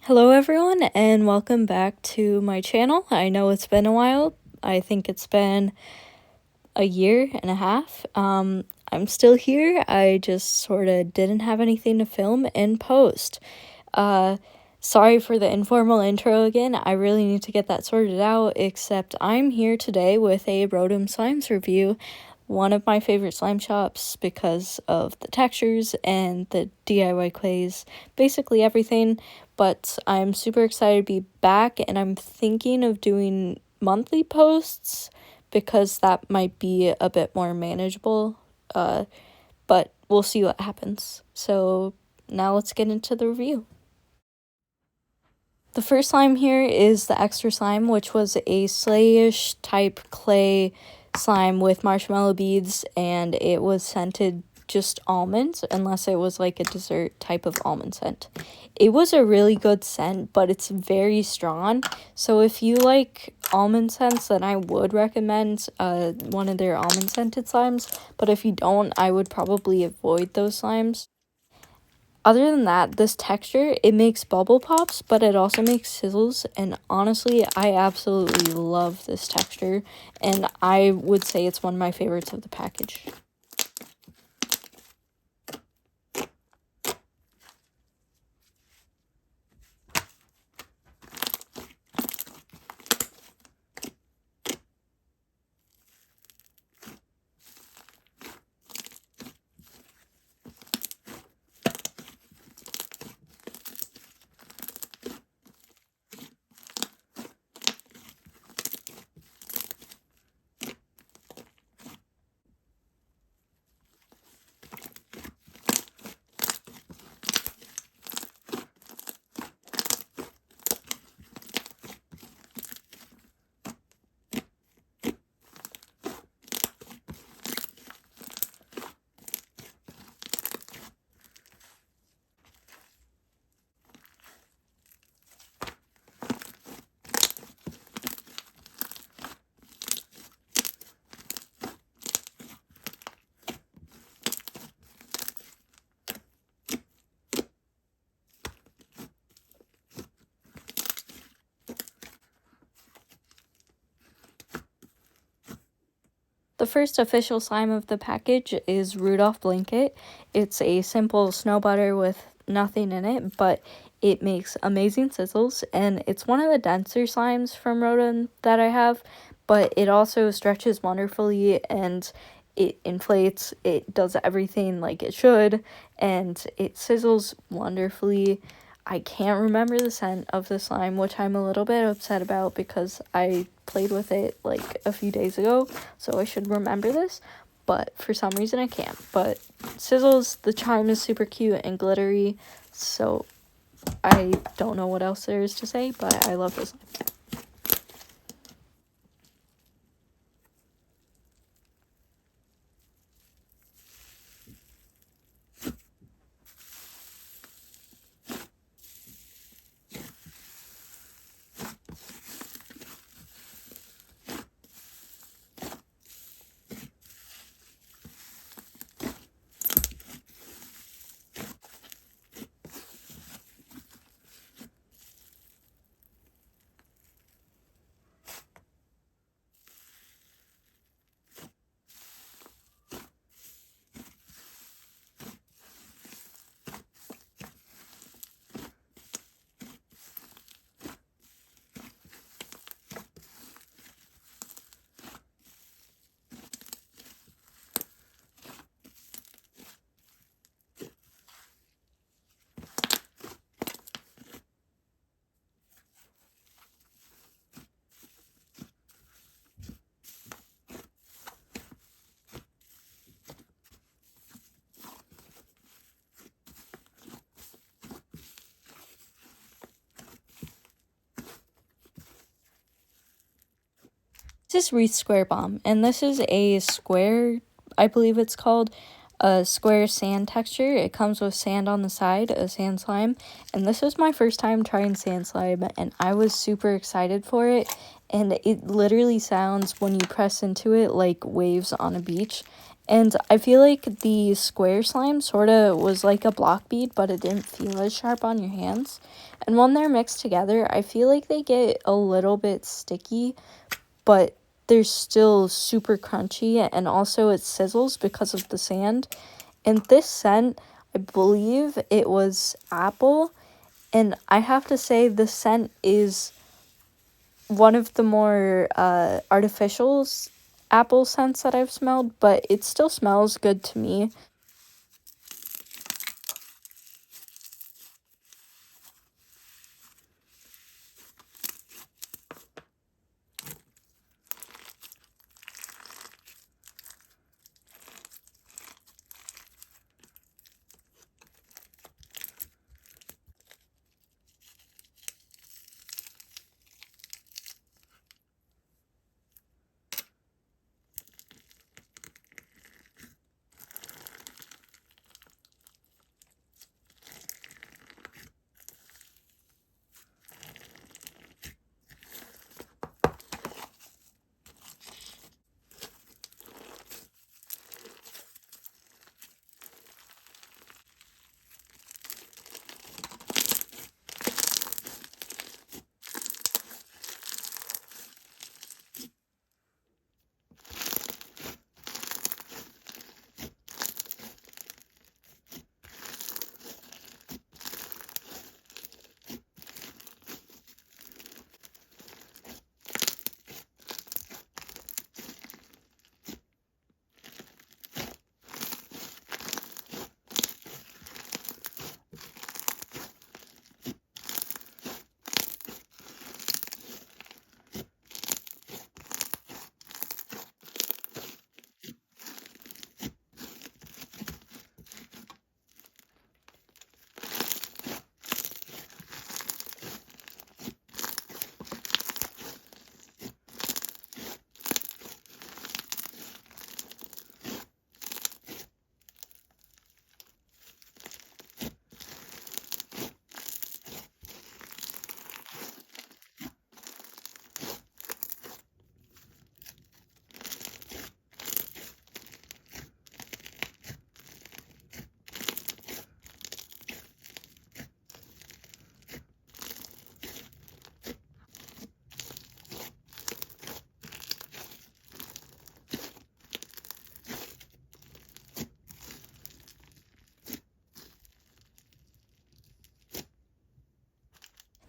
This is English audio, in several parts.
Hello everyone and welcome back to my channel. I know it's been a while. I think it's been a year and a half. I'm still here. I just sort of didn't have anything to film and post. Sorry for the informal intro again. I really need to get that sorted out, except I'm here today with a Rodem Slimes review. One of my favorite slime shops because of the textures and the DIY clays, basically everything. But I'm super excited to be back, and I'm thinking of doing monthly posts because that might be a bit more manageable. But we'll see what happens. So now let's get into the review. The first slime here is the extra slime, which was a slayish type clay slime with marshmallow beads, and it was scented just almonds, unless it was like a dessert type of almond scent. It was a really good scent, but it's very strong, so if you like almond scents, then I would recommend one of their almond scented slimes, but if you don't, I would probably avoid those slimes. Other than that, this texture, it makes bubble pops, but it also makes sizzles, and honestly, I absolutely love this texture, and I would say it's one of my favorites of the package. The first official slime of the package is Rudolph Blanket. It's a simple snow butter with nothing in it, but it makes amazing sizzles, and it's one of the denser slimes from Rodem that I have, but it also stretches wonderfully, and it inflates, it does everything like it should, and it sizzles wonderfully. I can't remember the scent of the slime, which I'm a little bit upset about because I played with it like a few days ago, so I should remember this, but for some reason I can't. But sizzles, the charm is super cute and glittery, so I don't know what else there is to say, but I love this slime. This is Wreath Square Bomb, and this is a square, I believe it's called, a square sand texture. It comes with sand on the side, a sand slime, and this was my first time trying sand slime, and I was super excited for it, and it literally sounds, when you press into it, like waves on a beach, And I feel like the square slime sort of was like a block bead, but it didn't feel as sharp on your hands. And when they're mixed together, I feel like they get a little bit sticky, but they're still super crunchy, and also it sizzles because of the sand. And this scent, I believe it was apple, and I have to say the scent is one of the more artificial apple scents that I've smelled, but it still smells good to me.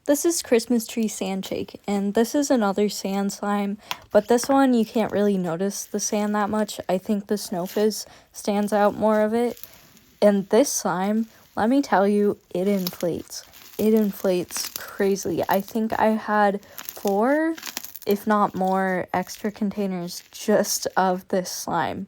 This is Christmas Tree Sand Shake, and this is another sand slime, but this one you can't really notice the sand that much. I think the snow fizz stands out more of it. And this slime, let me tell you, it inflates. It inflates crazily. I think I had 4, if not more, extra containers just of this slime.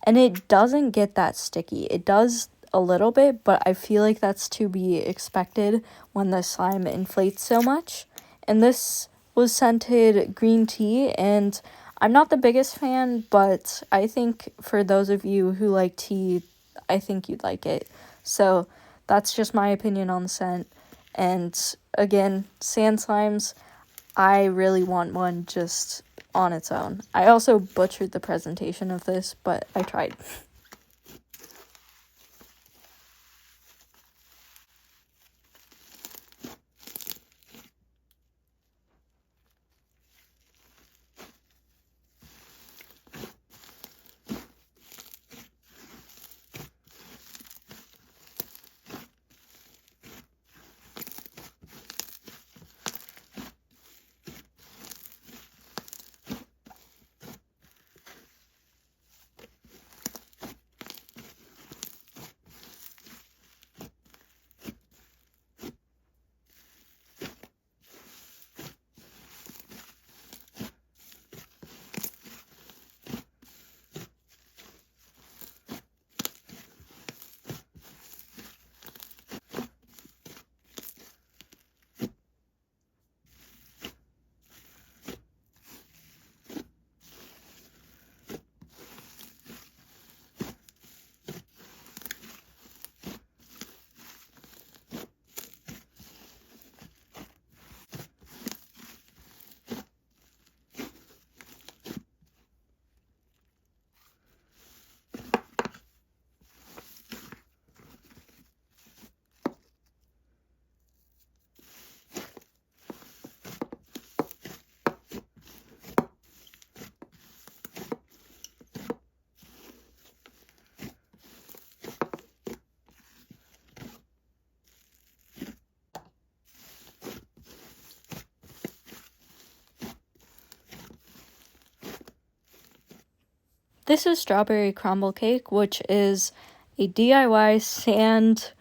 And it doesn't get that sticky. It does a little bit, but I feel like that's to be expected when the slime inflates so much. And this was scented green tea, and I'm not the biggest fan, but I think for those of you who like tea, I think you'd like it. So that's just my opinion on the scent. And again, sand slimes, I really want one just on its own. I also butchered the presentation of this, but I tried. This is strawberry crumble cake, which is a DIY sand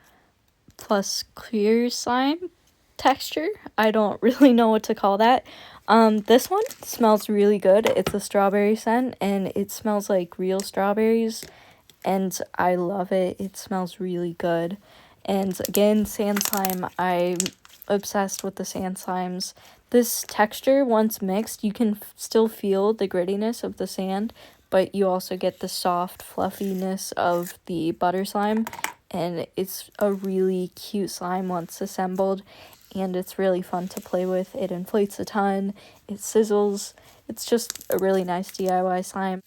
plus clear slime texture. I don't really know what to call that. This one smells really good. It's a strawberry scent, and it smells like real strawberries, and I love it. It smells really good. And again, sand slime, I'm obsessed with the sand slimes. This texture, once mixed, you can still feel the grittiness of the sand, but you also get the soft fluffiness of the butter slime, and it's a really cute slime once assembled, and it's really fun to play with. It inflates a ton, it sizzles. It's just a really nice DIY slime.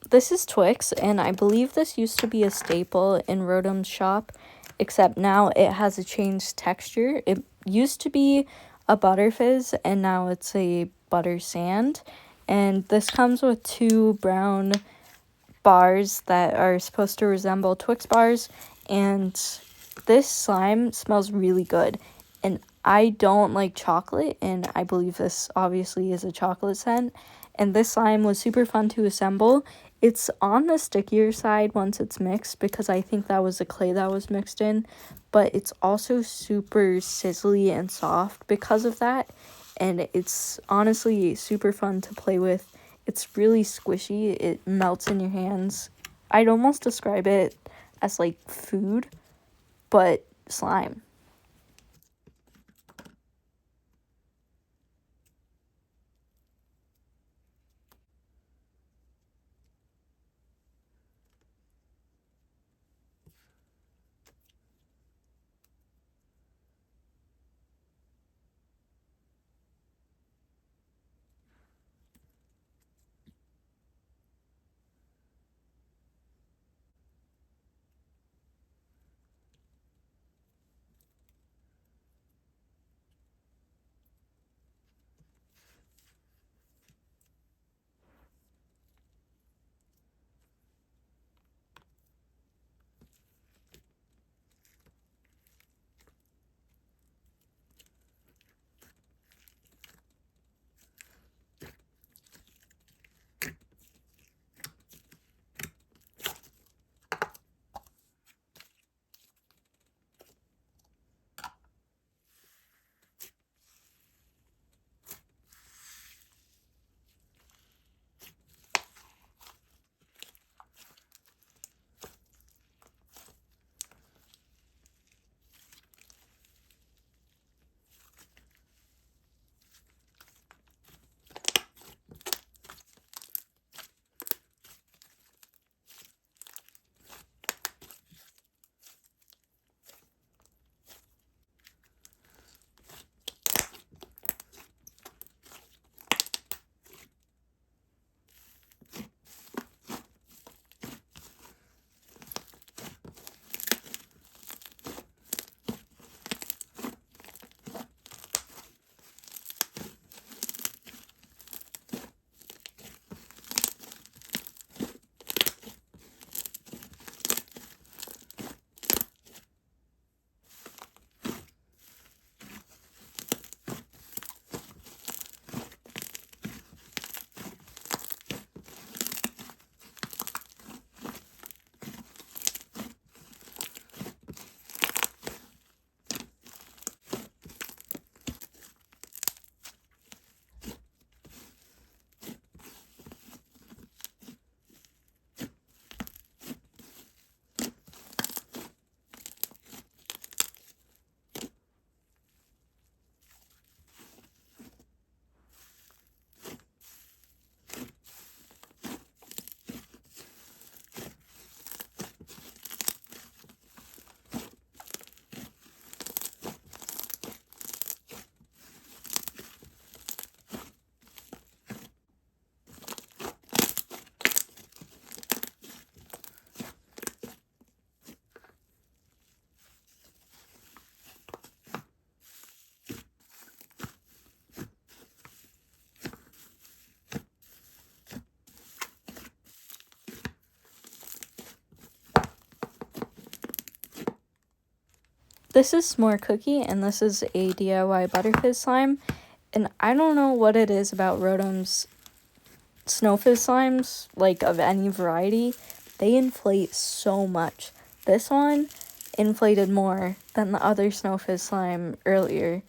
This is Twix, and I believe this used to be a staple in Rodem's shop, except now it has a changed texture. It used to be a butter fizz, and now it's a butter sand. And this comes with two brown bars that are supposed to resemble Twix bars, and this slime smells really good. And I don't like chocolate, and I believe this obviously is a chocolate scent. And this slime was super fun to assemble. It's on the stickier side once it's mixed, because I think that was the clay that was mixed in, but it's also super sizzly and soft because of that, and it's honestly super fun to play with. It's really squishy, it melts in your hands. I'd almost describe it as like food, but slime. This is S'more Cookie, and this is a DIY Butterfizz slime. And I don't know what it is about Rodem's Snowfizz slimes, like of any variety. They inflate so much. This one inflated more than the other Snowfizz slime earlier.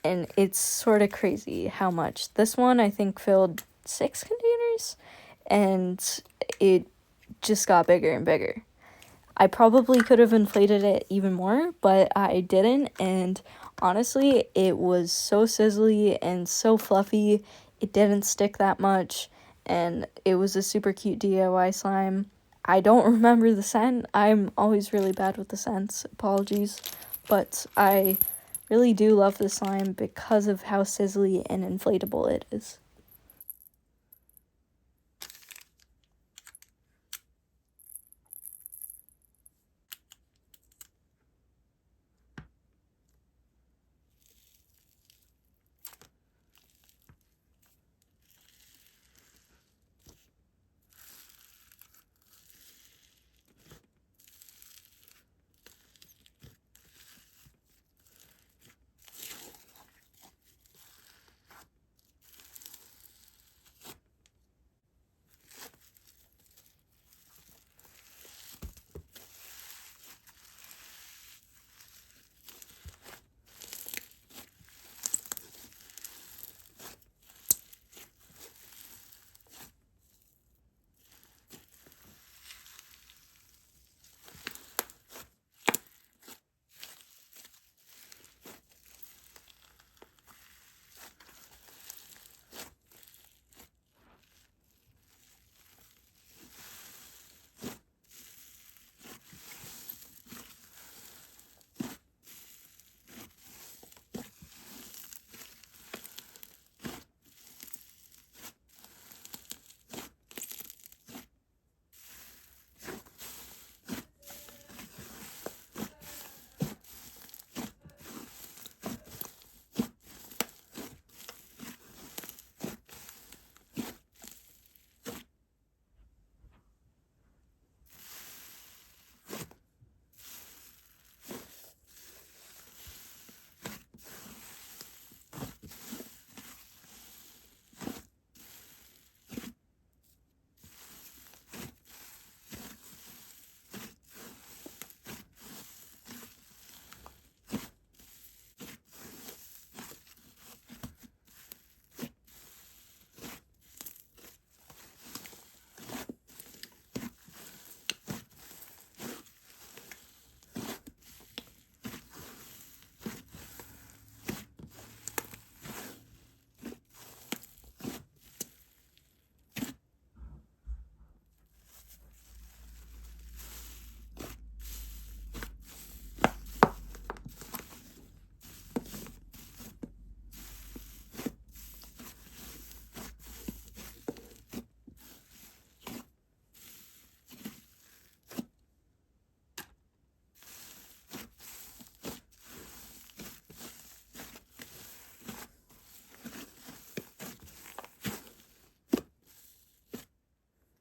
And it's sort of crazy how much. This one, I think, filled 6 containers, and it just got bigger and bigger. I probably could have inflated it even more, but I didn't, and honestly, it was so sizzly and so fluffy. It didn't stick that much, and it was a super cute DIY slime. I don't remember the scent. I'm always really bad with the scents. Apologies. But I really do love the slime because of how sizzly and inflatable it is.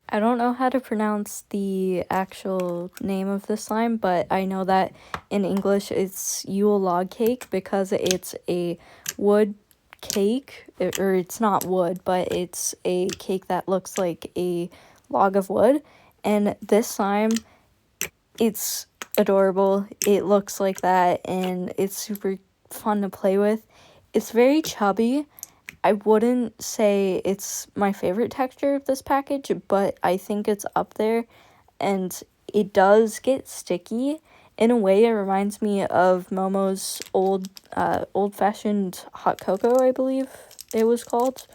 I don't know how to pronounce the actual name of the slime, but I know that in English it's Yule log cake because it's a wood cake, or it's not wood, but it's a cake that looks like a log of wood. And this slime, it's adorable. It looks like that, and it's super fun to play with. It's very chubby. I wouldn't say it's my favorite texture of this package, but I think it's up there, and it does get sticky. In a way, it reminds me of Momo's old-fashioned hot cocoa, I believe it was called,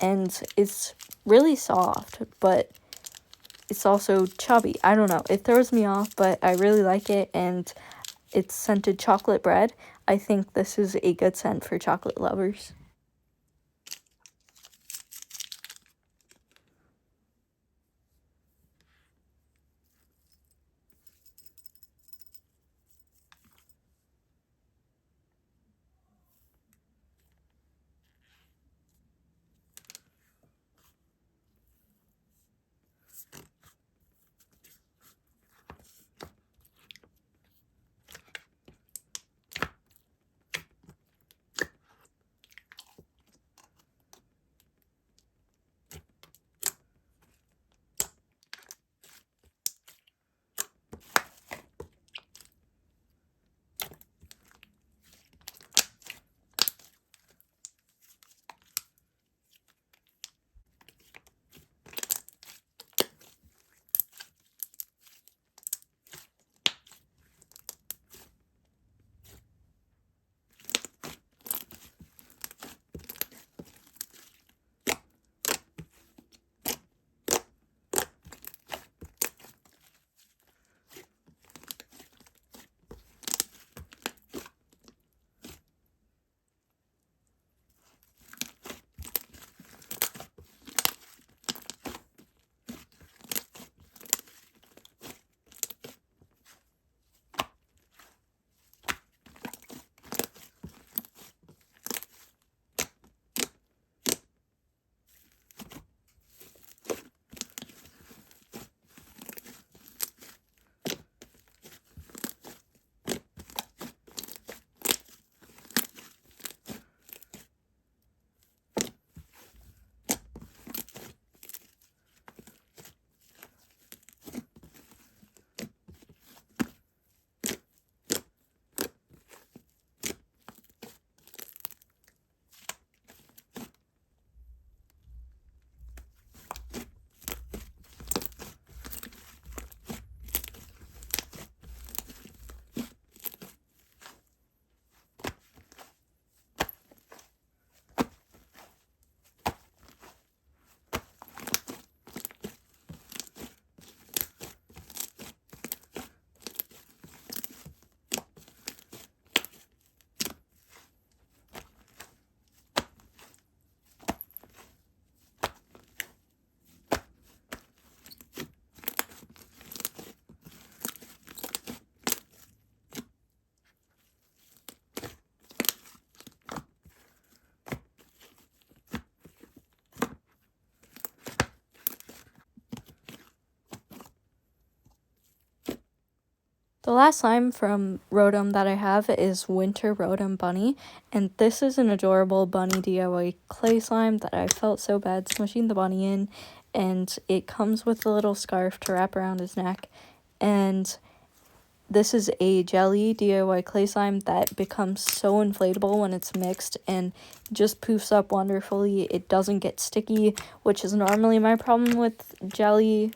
and it's really soft, but it's also chubby. I don't know. It throws me off, but I really like it, and it's scented chocolate bread. I think this is a good scent for chocolate lovers. The last slime from Rodem that I have is Winter Rodem Bunny, and this is an adorable bunny DIY clay slime that I felt so bad smushing the bunny in, and it comes with a little scarf to wrap around his neck, and this is a jelly DIY clay slime that becomes so inflatable when it's mixed and just poofs up wonderfully. It doesn't get sticky, which is normally my problem with jelly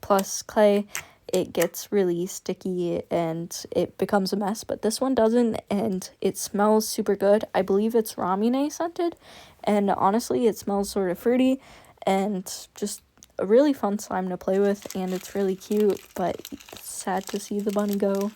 plus clay. It gets really sticky and it becomes a mess, but this one doesn't, and it smells super good. I believe it's ramune scented, and honestly it smells sort of fruity and just a really fun slime to play with, and it's really cute, but it's sad to see the bunny go.